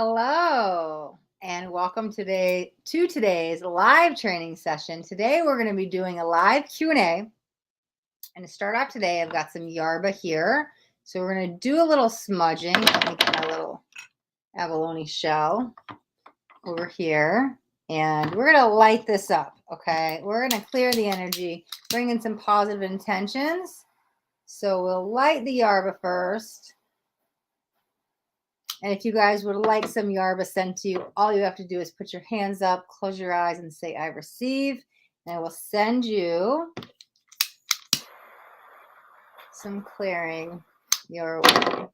Hello, and welcome today to today's live training session. Today we're going to be doing a live Q&A. And to start off today, I've got some Yarba here. So we're going to do a little smudging. Let me get my little abalone shell over here. And we're going to light this up, okay? We're going to clear the energy, bring in some positive intentions. So we'll light the Yarba first. And if you guys would like some Yarba sent to you, all you have to do is put your hands up, close your eyes, and say, I receive. And I will send you some clearing your way.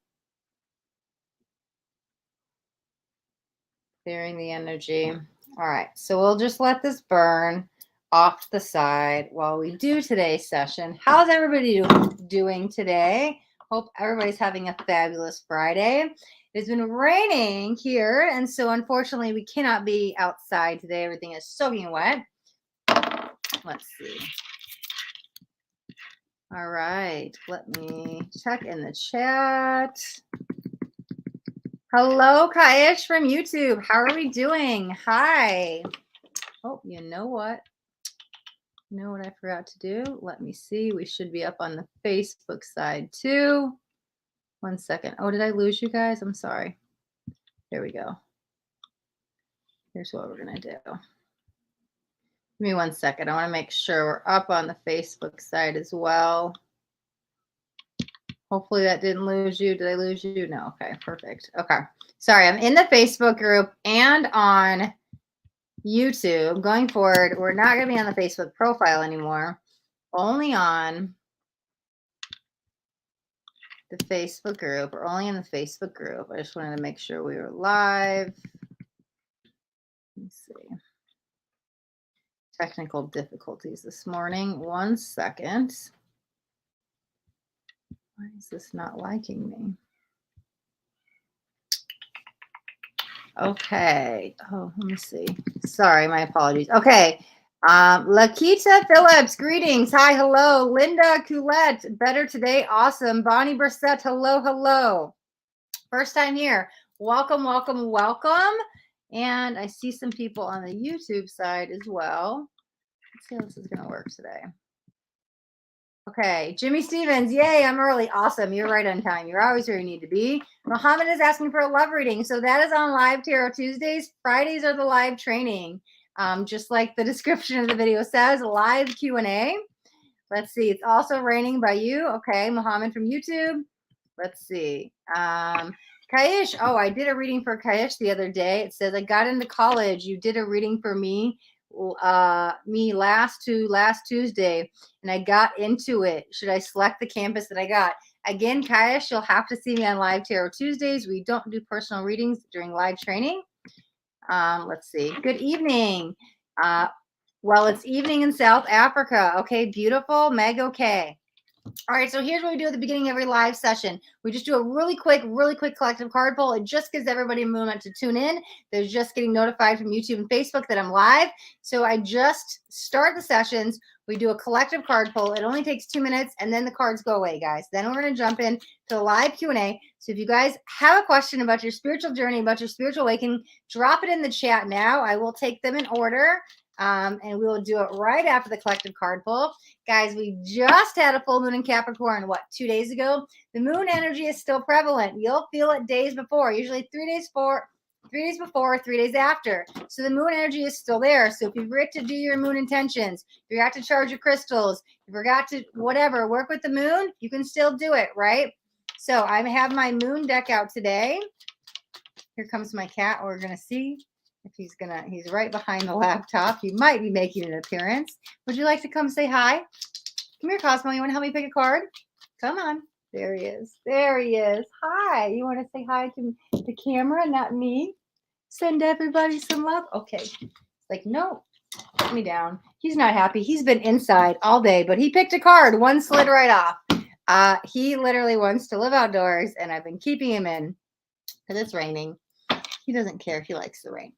Clearing the energy. All right, so we'll just let this burn off to the side while we do today's session. How's everybody doing today? Hope everybody's having a fabulous Friday. It's been raining here, and so unfortunately we cannot be outside today. Everything is soaking wet. Let's see. All right, let me check in the chat. Hello, Kaish from YouTube. How are we doing? Hi. Oh, you know what? You know what I forgot to do? Let me see. We should be up on the Facebook side too. 1 second. Oh, did I lose you guys? I'm sorry. Here we go. Here's what we're going to do. Give me 1 second. I want to make sure we're up on the Facebook side as well. Hopefully that didn't lose you. Did I lose you? No. Okay, perfect. Okay. Sorry, I'm in the Facebook group and on YouTube. Going forward, we're not going to be on the Facebook profile anymore. Only on the Facebook group. We're only in the Facebook group. I just wanted to make sure we were live. Let's see. Technical difficulties this morning. 1 second. Why is this not liking me? Okay. Oh, let me see. Sorry, my apologies. Okay. Lakita Phillips, greetings. Hi, hello. Linda Coulette, better today. Awesome. Bonnie Brissette, hello, hello. First time here. Welcome, welcome, welcome. And I see some people on the YouTube side as well. Let's see how this is going to work today. Okay, Jimmy Stevens, yay, I'm early. Awesome, you're right on time. You're always where you need to be. Muhammad is asking for a love reading. So that is on Live Tarot Tuesdays. Fridays are the live training. Just like the description of the video says, live Q&A. Let's see, it's also raining by you. Okay, Muhammad from YouTube. Let's see. Kaish, oh, I did a reading for Kaish the other day. It says, I got into college. You did a reading for me last Tuesday, and I got into it. Should I select the campus that I got? Again, Kaish, you'll have to see me on Live Tarot Tuesdays. We don't do personal readings during live training. Let's see. Good evening. Well, it's evening in South Africa. Okay, beautiful. Meg, okay. All right, so here's what we do at the beginning of every live session. We just do a really quick collective card pull. It just gives everybody a moment to tune in. They're just getting notified from YouTube and Facebook that I'm live. So I just start the sessions. We do a collective card pull. It only takes 2 minutes, and then the cards go away, guys. Then we're going to jump in to live Q&A. So if you guys have a question about your spiritual journey, about your spiritual awakening, drop it in the chat now. I will take them in order. And we will do it right after the collective card pull. Guys, we just had a full moon in Capricorn, 2 days ago? The moon energy is still prevalent. You'll feel it days before, usually 3 days before, 3 days after. So the moon energy is still there. So if you forget to do your moon intentions, if you forgot to charge your crystals, if you forgot to whatever, work with the moon, you can still do it, right? So I have my moon deck out today. Here comes my cat. We're going to see if he's right behind the laptop. He might be making an appearance. Would you like to come say hi? Come here, Cosmo. You want to help me pick a card? Come on. There he is. There he is. Hi. You want to say hi to the camera, not me? Send everybody some love? Okay. It's like, no. Put me down. He's not happy. He's been inside all day, but he picked a card. One slid right off. He literally wants to live outdoors, and I've been keeping him in because it's raining. He doesn't care if he likes the rain.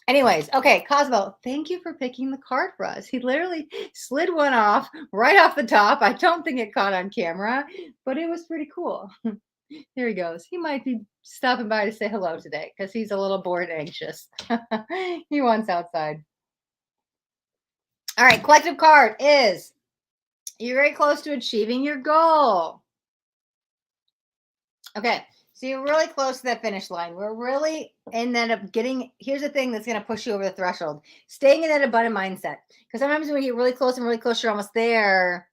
Anyways, okay, Cosmo, thank you for picking the card for us. He literally slid one off right off the top. I don't think it caught on camera, but it was pretty cool. Here he goes. He might be stopping by to say hello today because he's a little bored and anxious. He wants outside. All right, collective card is you're very close to achieving your goal. Okay, so you're really close to that finish line. We're really and then up getting. Here's the thing that's going to push you over the threshold: staying in that abundant mindset. Because sometimes when you get really close and really close, you're almost there.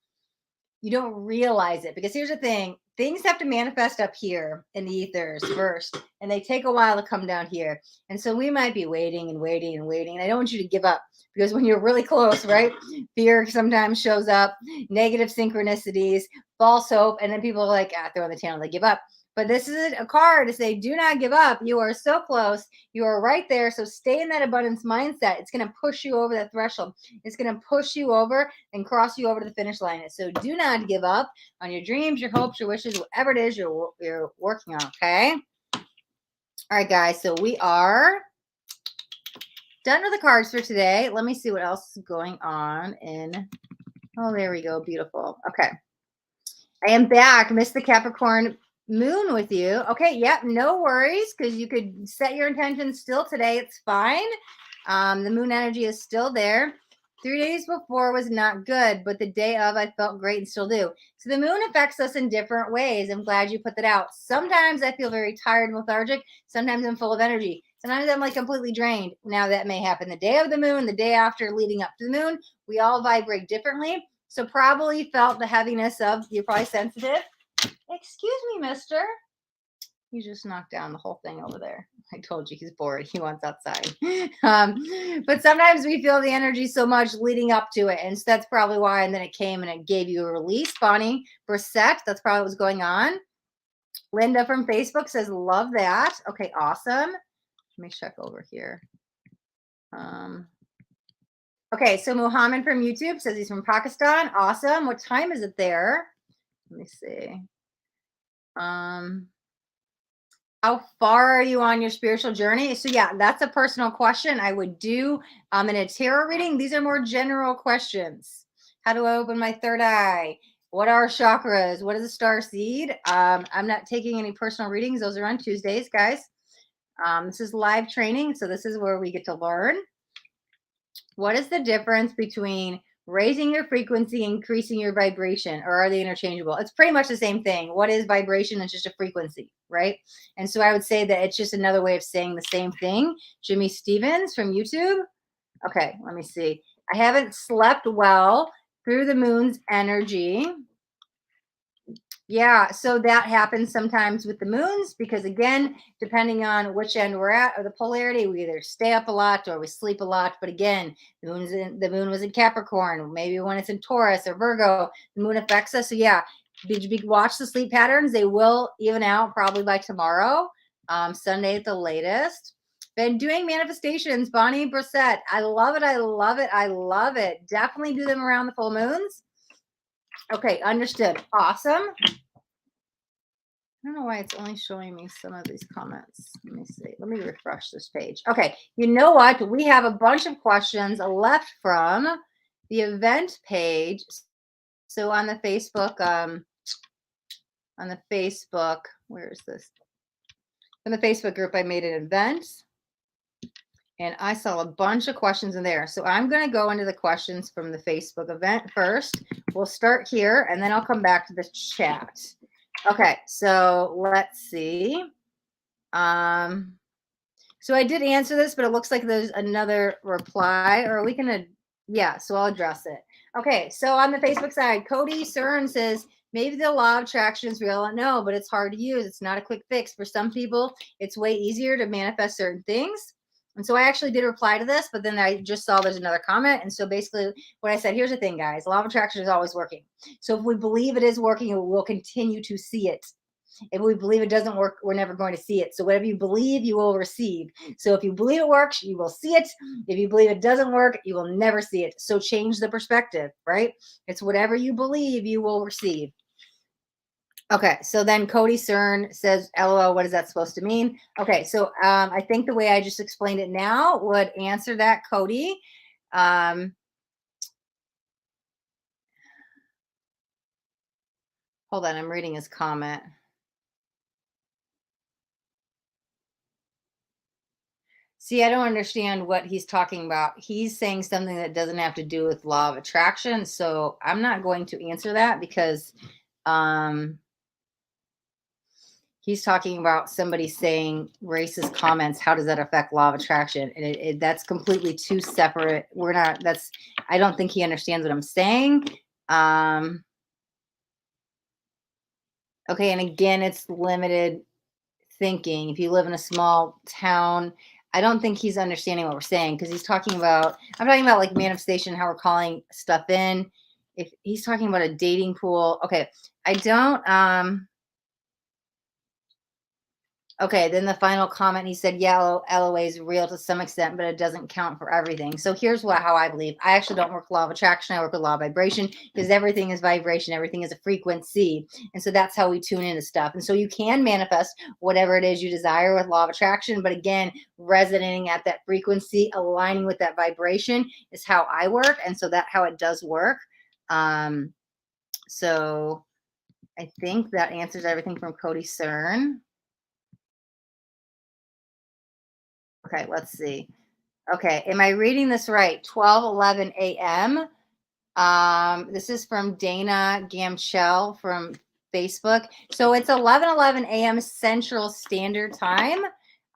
You don't realize it because here's the thing: things have to manifest up here in the ethers first, and they take a while to come down here. And so we might be waiting and waiting and waiting. And I don't want you to give up because when you're really close, right? Fear sometimes shows up, negative synchronicities, false hope, and then people are like, throw in the channel, they give up. But this is a card to say, do not give up. You are so close. You are right there. So stay in that abundance mindset. It's going to push you over that threshold. It's going to push you over and cross you over to the finish line. So do not give up on your dreams, your hopes, your wishes, whatever it is you're working on. Okay. All right, guys. So we are done with the cards for today. Let me see what else is going on in. Oh, there we go. Beautiful. Okay. I am back. Missed the Capricorn moon with you. Okay, yep, no worries, because you could set your intentions still today. It's fine. The moon energy is still there. 3 days before was not good, but the day of I felt great and still do. So the moon affects us in different ways. I'm glad you put that out. Sometimes I feel very tired and lethargic. Sometimes I'm full of energy. Sometimes I'm like completely drained. Now that may happen the day of the moon, the day after leading up to the moon. We all vibrate differently. So probably felt the heaviness of, you're probably sensitive. Excuse me, mister. He just knocked down the whole thing over there. I told you he's bored. He wants outside. But sometimes we feel the energy so much leading up to it. And so that's probably why. And then it came and it gave you a release. Bonnie Brissette, that's probably what's going on. Linda from Facebook says, love that. Okay, awesome. Let me check over here. Okay, so Muhammad from YouTube says he's from Pakistan. Awesome. What time is it there? Let me see. How far are you on your spiritual journey? So yeah, that's a personal question I would do in a tarot reading. These are more general questions. How do I open my third eye? What are chakras? What is a star seed? I'm not taking any personal readings. Those are on Tuesdays, guys. This is live training, so this is where we get to learn. What is the difference between raising your frequency, increasing your vibration, or are they interchangeable? It's pretty much the same thing. What is vibration? It's just a frequency, right? And so I would say that it's just another way of saying the same thing. Jimmy Stevens from YouTube. Okay, let me see. I haven't slept well through the moon's energy. Yeah, so that happens sometimes with the moons because, again, depending on which end we're at or the polarity, we either stay up a lot or we sleep a lot. But again, the moon was in Capricorn. Maybe when it's in Taurus or Virgo, the moon affects us. So yeah, did you watch the sleep patterns? They will even out probably by tomorrow, Sunday at the latest. Been doing manifestations, Bonnie Brissette. I love it. I love it. I love it. Definitely do them around the full moons. Okay, understood. Awesome. I don't know why it's only showing me some of these comments. Let me see. Let me refresh this page. Okay, you know what? We have a bunch of questions left from the event page. So on the Facebook, where is this? In the Facebook group, I made an event. And I saw a bunch of questions in there. So I'm going to go into the questions from the Facebook event first. We'll start here, and then I'll come back to the chat. Okay, so let's see. So I did answer this, but it looks like there's another reply, or we can, yeah, so I'll address it. Okay, so on the Facebook side, Cody Cern says, maybe the law of attraction is real. No, but it's hard to use. It's not a quick fix. For some people, it's way easier to manifest certain things. And so I actually did reply to this, but then I just saw there's another comment. And so basically what I said, here's the thing, guys, law of attraction is always working. So if we believe it is working, we'll continue to see it. If we believe it doesn't work, we're never going to see it. So whatever you believe, you will receive. So if you believe it works, you will see it. If you believe it doesn't work, you will never see it. So change the perspective, right? It's whatever you believe, you will receive. Okay, so then Cody Cern says, LOL, what is that supposed to mean? Okay, so I think the way I just explained it now would answer that, Cody. Hold on, I'm reading his comment. See, I don't understand what he's talking about. He's saying something that doesn't have to do with law of attraction. So I'm not going to answer that because um, he's talking about somebody saying racist comments. How does that affect law of attraction? And that's completely two separate. We're not, that's, I don't think he understands what I'm saying. Um, okay. And again, it's limited thinking. If you live in a small town, I don't think he's understanding what we're saying because he's talking about, I'm talking about like manifestation, how we're calling stuff in. If he's talking about a dating pool, okay, I don't, okay, then the final comment, he said, yeah, LOA is real to some extent, but it doesn't count for everything. So here's how I believe. I actually don't work law of attraction. I work with law of vibration because everything is vibration. Everything is a frequency. And so that's how we tune into stuff. And so you can manifest whatever it is you desire with law of attraction. But again, resonating at that frequency, aligning with that vibration is how I work. And so that's how it does work. So I think that answers everything from Cody Cern. Okay, let's see. Okay, am I reading this right? 12:11 a.m. This is from Dana Gamchell from Facebook. So it's 11:11 a.m. Central Standard Time.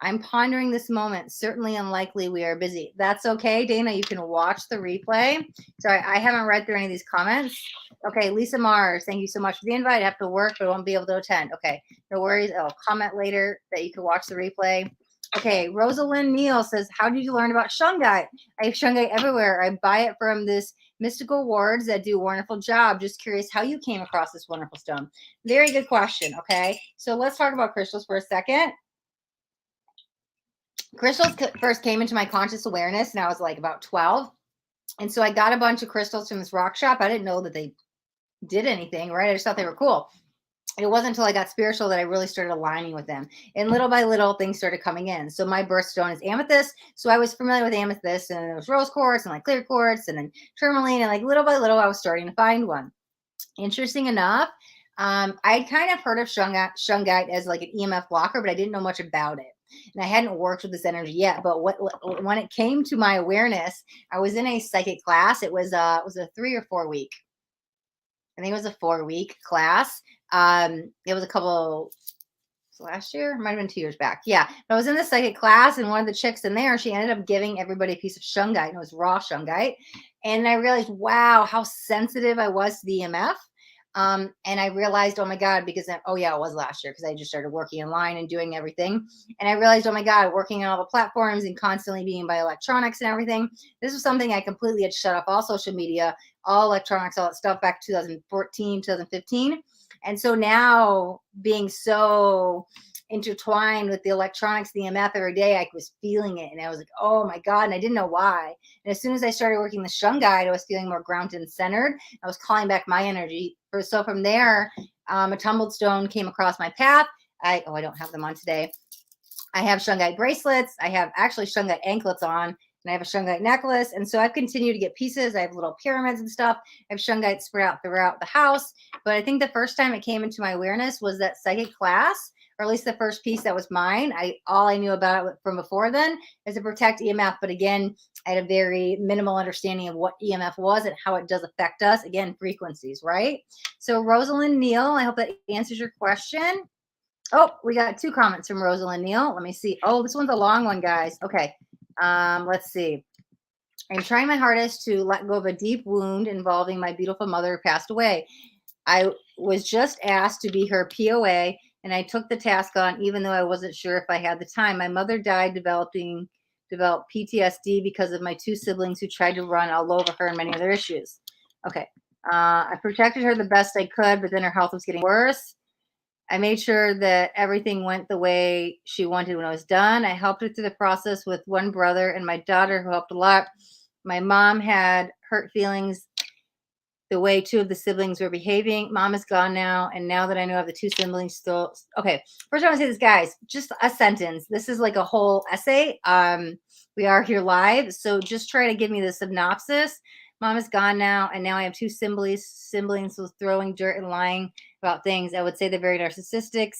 I'm pondering this moment. Certainly unlikely we are busy. That's okay, Dana. You can watch the replay. Sorry, I haven't read through any of these comments. Okay, Lisa Mars, thank you so much for the invite. I have to work, but I won't be able to attend. Okay, no worries. I'll comment later that you can watch the replay. Okay, Rosalind Neal says, how did you learn about shungite? I have shungite everywhere. I buy it from this mystical wards that do a wonderful job. Just curious how you came across this wonderful stone. Very good question. Okay, so let's talk about crystals for a second. Crystals first came into my conscious awareness, and I was like about 12. And so I got a bunch of crystals from this rock shop. I didn't know that they did anything, right? I just thought they were cool. It wasn't until I got spiritual that I really started aligning with them. And little by little, things started coming in. So my birthstone is amethyst. So I was familiar with amethyst, and there was rose quartz and like clear quartz and then tourmaline. And like little by little, I was starting to find one. Interesting enough, I'd kind of heard of shungite as like an EMF blocker, but I didn't know much about it. And I hadn't worked with this energy yet. But when it came to my awareness, I was in a psychic class. It was a 3 or 4 week. I think it was a 4-week class. It was a couple last year, might have been 2 years back. Yeah, I was in the psychic class, and one of the chicks in there, she ended up giving everybody a piece of shungite, and it was raw shungite. And I realized, wow, how sensitive I was to the EMF. And I realized, oh my God, because it was last year because I just started working online and doing everything. And I realized, oh my God, working on all the platforms and constantly being by electronics and everything. This was something I completely had shut off all social media, all electronics, all that stuff back 2014, 2015. And so now being so intertwined with the electronics, the EMF every day, I was feeling it. And I was like, oh my God. And I didn't know why. And as soon as I started working the shungite, I was feeling more grounded and centered. I was calling back my energy. So from there, a tumbled stone came across my path. I don't have them on today. I have shungite bracelets. I have actually shungite anklets on, and I have a shungite necklace. And so I've continued to get pieces. I have little pyramids and stuff. I have shungite spread out throughout the house. But I think the first time it came into my awareness was that psychic class, or at least the first piece that was mine. All I knew about it from before then is to protect EMF. But again, I had a very minimal understanding of what EMF was and how it does affect us. Again, frequencies, right? So Rosalind Neal, I hope that answers your question. Oh, we got 2 comments from Rosalind Neal. Let me see. Oh, this one's a long one, guys. Okay. Let's see. I'm trying my hardest to let go of a deep wound involving my beautiful mother who passed away. I was just asked to be her POA, and I took the task on even though I wasn't sure if I had the time. My mother died developed PTSD because of my 2 siblings who tried to run all over her and many other issues. Okay. I protected her the best I could, but then her health was getting worse. I made sure that everything went the way she wanted when I was done. I helped her through the process with one brother and my daughter who helped a lot. My mom had hurt feelings the way 2 of the siblings were behaving. Mom is gone now. And now that I know of the 2 siblings still. Okay. First I want to say this, guys, just a sentence. This is like a whole essay. We are here live. So just try to give me the synopsis. Mom is gone now. And now I have 2 siblings with throwing dirt and lying about things. I would say they're very narcissistic.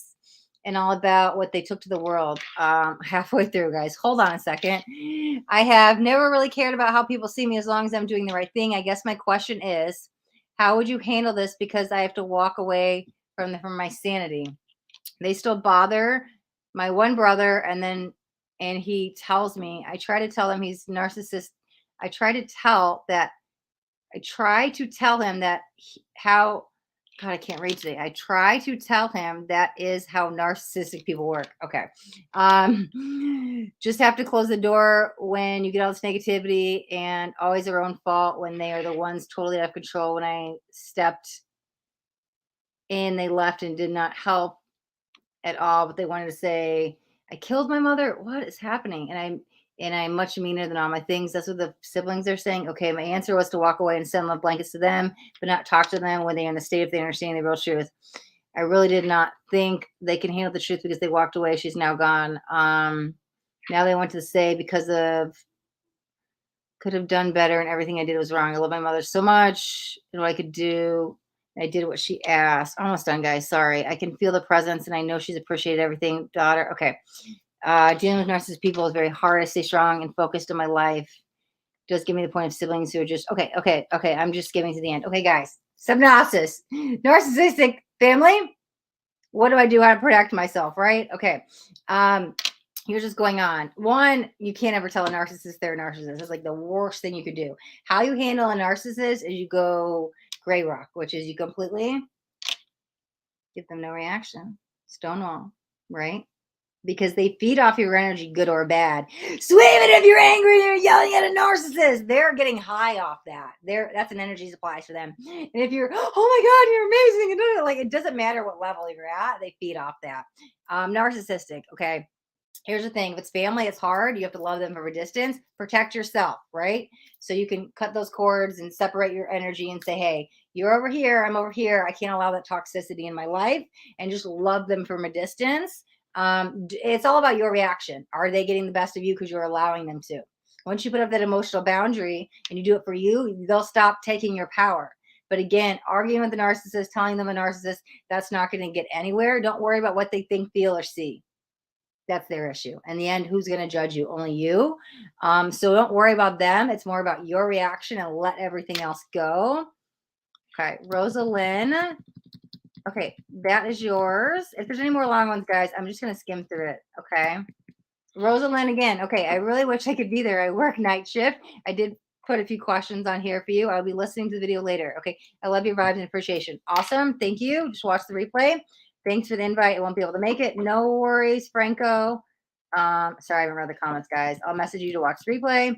and all about what they took to the world. Halfway through, guys. Hold on a second. I have never really cared about how people see me as long as I'm doing the right thing. I guess my question is, how would you handle this? Because I have to walk away from my sanity. They still bother my one brother, and he tells me. I try to tell him he's narcissist. I try to tell that I try to tell him that how God, I can't read today. I try to tell him that is how narcissistic people work. Okay. Just have to close the door when you get all this negativity, and always their own fault when they are the ones totally out of control. When I stepped in, they left and did not help at all, but they wanted to say, I killed my mother. What is happening? And I'm much meaner than all my things. That's what the siblings are saying. Okay, my answer was to walk away and send love blankets to them, but not talk to them when they're in the state if they understand the real truth. I really did not think they can handle the truth because they walked away. She's now gone. Now they want to say because of could have done better and everything I did was wrong. I love my mother so much and what I could do. I did what she asked. Almost done, guys. Sorry. I can feel the presence and I know she's appreciated everything. Daughter. Okay. Dealing with narcissistic people is very hard. I stay strong and focused on my life. Does give me the point of siblings who are just okay. I'm just skipping to the end. Okay, guys. Synopsis. Narcissistic family. What do I do? How to protect myself, right? Okay. Here's what's going on. One, you can't ever tell a narcissist they're a narcissist. It's like the worst thing you could do. How you handle a narcissist is you go gray rock, which is you completely give them no reaction. Stonewall, right? Because they feed off your energy, good or bad. So even if you're angry, you're yelling at a narcissist, they're getting high off that. That's an energy supply for them. And if you're, oh my God, you're amazing, like it doesn't matter what level you're at, they feed off that. Narcissistic, okay. Here's the thing, if it's family, it's hard. You have to love them from a distance. Protect yourself, right? So you can cut those cords and separate your energy and say, hey, you're over here, I'm over here. I can't allow that toxicity in my life, and just love them from a distance. It's all about your reaction. Are they getting the best of you because you're allowing them to? Once you put up that emotional boundary and you do it for you, they'll stop taking your power. But again, arguing with the narcissist, telling them a narcissist, that's not going to get anywhere. Don't worry about what they think, feel, or see. That's their issue. In the end, who's going to judge you? Only you. So don't worry about them. It's more about your reaction and let everything else go. Okay, Rosalind. Okay, that is yours. If there's any more long ones, guys, I'm just going to skim through it. Okay. Rosalind again. Okay, I really wish I could be there. I work night shift. I did put a few questions on here for you. I'll be listening to the video later. Okay, I love your vibes and appreciation. Awesome. Thank you. Just watch the replay. Thanks for the invite. I won't be able to make it. No worries, Franco. Sorry, I haven't read the comments, guys. I'll message you to watch the replay.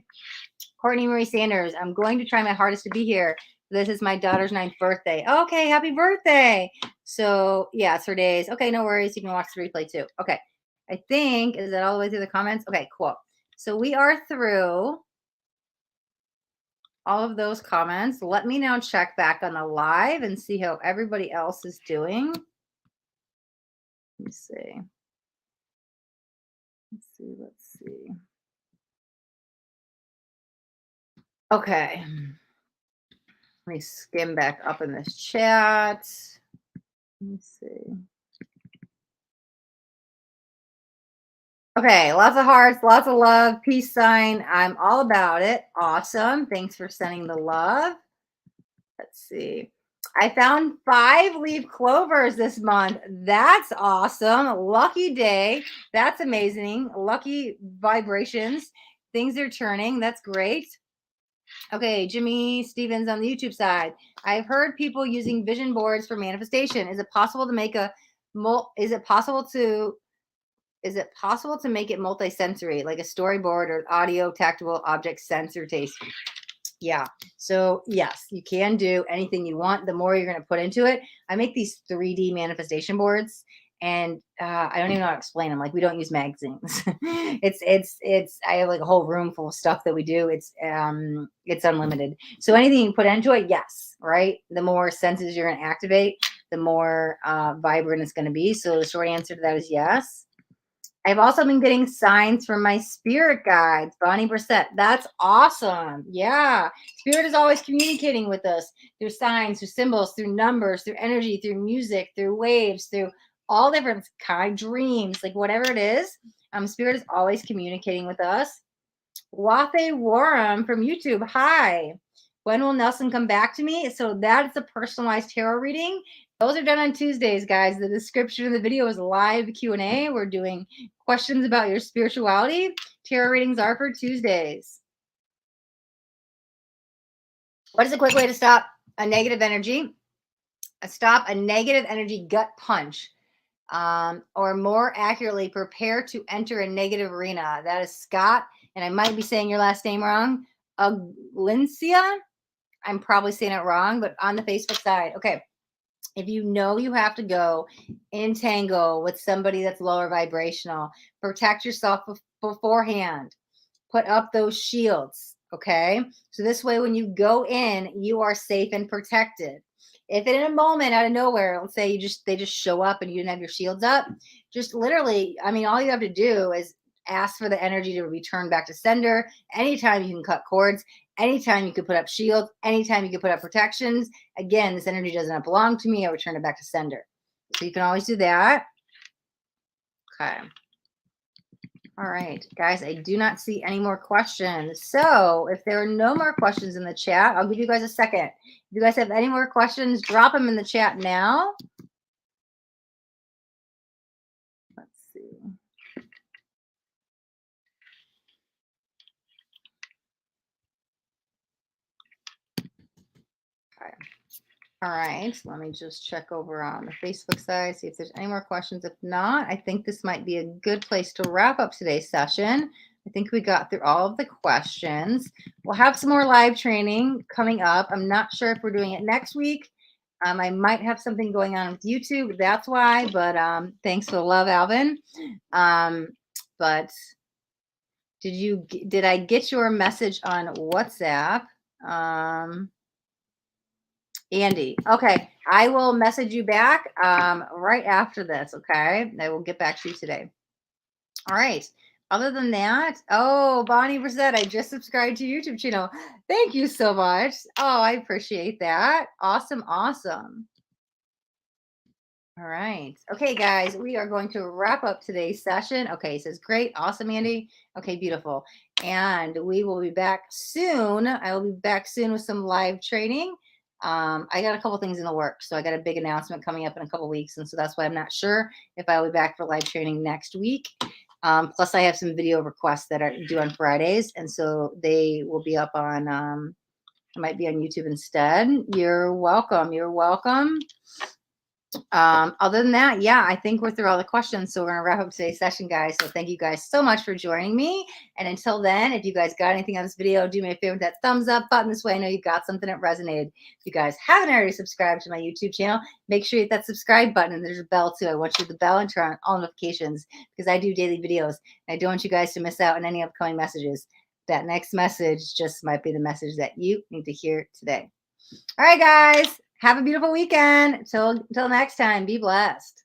Courtney Marie Sanders. I'm going to try my hardest to be here. This is my daughter's 9th birthday. Okay, happy birthday. So, yeah, it's her days. Okay, no worries. You can watch the replay too. Okay. I think, is that all the way through the comments? Okay, cool. So we are through all of those comments. Let me now check back on the live and see how everybody else is doing. Let's see. Let's see. Okay. Let me skim back up in this chat. Let me see. Okay, lots of hearts, lots of love, peace sign. I'm all about it. Awesome. Thanks for sending the love. Let's see. I found 5 leaf clovers this month. That's awesome. Lucky day. That's amazing. Lucky vibrations. Things are turning. That's great. Okay, Jimmy Stevens on the YouTube side. I've heard people using vision boards for manifestation. Is it possible to make it multi-sensory, like a storyboard or audio, tactile, object, sensor taste? Yeah. So yes, you can do anything you want. The more you're going to put into it. I make these 3D manifestation boards, and I don't even know how to explain them. Like, we don't use magazines. it's. I have like a whole room full of stuff that we do. It's unlimited. So anything you put into it, yes, right. The more senses you're going to activate, the more vibrant it's going to be. So the short answer to that is yes. I've also been getting signs from my spirit guides, Bonnie Brissett. That's awesome. Yeah. Spirit is always communicating with us through signs, through symbols, through numbers, through energy, through music, through waves, through all different kind dreams, like whatever it is. Spirit is always communicating with us. Wathe Warham from YouTube. Hi. When will Nelson come back to me? So that's a personalized tarot reading. Those are done on Tuesdays, guys. The description of the video is live Q&A. We're doing questions about your spirituality. Tarot readings are for Tuesdays. What is a quick way to stop a negative energy? Stop a negative energy gut punch. Or more accurately, prepare to enter a negative arena. That is Scott, and I might be saying your last name wrong. Lincia. I'm probably saying it wrong, but on the Facebook side. Okay. If you know you have to go entangle with somebody that's lower vibrational, protect yourself beforehand. Put up those shields. Okay. So this way, when you go in, you are safe and protected. If in a moment out of nowhere, let's say they just show up and you didn't have your shields up, just literally, I mean, all you have to do is ask for the energy to return back to sender. Anytime you can cut cords, anytime you could put up shields, anytime you could put up protections. Again, this energy does not belong to me. I return it back to sender. So you can always do that. Okay. All right, guys, I do not see any more questions. So if there are no more questions in the chat, I'll give you guys a second. If you guys have any more questions, drop them in the chat now. Let's see. Okay. All right, let me just check over on the Facebook side, see if there's any more questions. If not, I think this might be a good place to wrap up today's session. I think we got through all of the questions. We'll have some more live training coming up. I'm not sure if we're doing it next week. I might have something going on with YouTube. That's why, but thanks for the love, Alvin. But did I get your message on WhatsApp? Andy. Okay. I will message you back right after this. Okay. I will get back to you today. All right. Other than that, oh, Bonnie Brissett, I just subscribed to your YouTube channel. Thank you so much. Oh, I appreciate that. Awesome. Awesome. All right. Okay, guys, we are going to wrap up today's session. Okay, it says great. Awesome, Andy. Okay, beautiful. And we will be back soon. I will be back soon with some live training. I got a couple things in the works. So I got a big announcement coming up in a couple weeks. And so that's why I'm not sure if I'll be back for live training next week. Plus I have some video requests that are due on Fridays. And so they will be up on, it might be on YouTube instead. You're welcome. You're welcome. Other than that, yeah, I think we're through all the questions. So we're going to wrap up today's session, guys. So thank you guys so much for joining me. And until then, if you guys got anything on this video, do me a favor with that thumbs up button. This way I know you got something that resonated. If you guys haven't already subscribed to my YouTube channel, make sure you hit that subscribe button. And there's a bell too. I want you to hit the bell and turn on all notifications because I do daily videos. And I don't want you guys to miss out on any upcoming messages. That next message just might be the message that you need to hear today. All right, guys. Have a beautiful weekend. Till next time. Be blessed.